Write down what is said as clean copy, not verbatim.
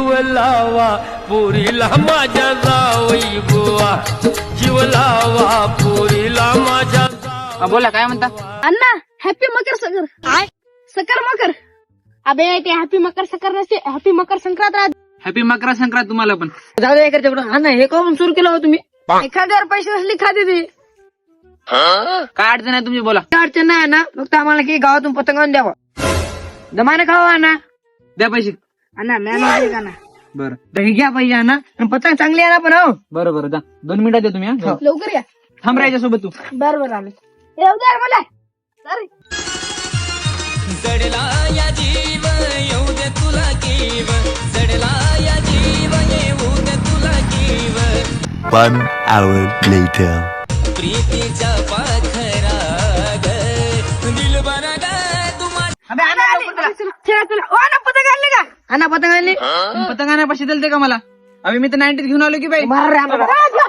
जीव लावा पोरीला माझ्या जावई बुवा, जीव लावा पोरीला माझ्या बोला काय म्हणता? अण्णा हॅपी मकर सकर सकर मकर. अबे ते हॅपी मकर सकर नसते, हॅपी मकर संक्रांत. हॅपी मकर संक्रांत तुम्हाला पण. जाऊ दे इकडे. अण्णा हे कोण सुरू केलं हो तुम्ही? एखाद्यावर पैसे असले खाते ते. काय अडचण आहे तुमची बोला. काय अडचण नाही ना, फक्त आम्हाला की गावातून पतंग आणून द्यावा. दमाने खावा अण्णा. द्या पैसे. अण्णा मॅनेज का ना. बरं दही घ्या पाहिजे अण्णा. आणि पतंग चांगली आहे ना पण. हो बरं बरं द्या. 2 मिनिटात द्या तुम्ही. हा? लवकर या. थांब राहायच्या सोबत तू. बरोबर आले. येऊ द्या मला. जडला या जीव येऊ दे तुला कीव, जडला या जीव येऊ दे तुला कीव. 1 hour later. प्रीतीच्या पाखरा ग दिलबरा ग तुम्हा. अबे अण्णा पतंग आणले का? अण्णा पतंग आणली. पतंग आणण्यापाशी दिलते का मला? अबे मी तर 90s घेऊन आलो की बाई. मार रे अण्णा.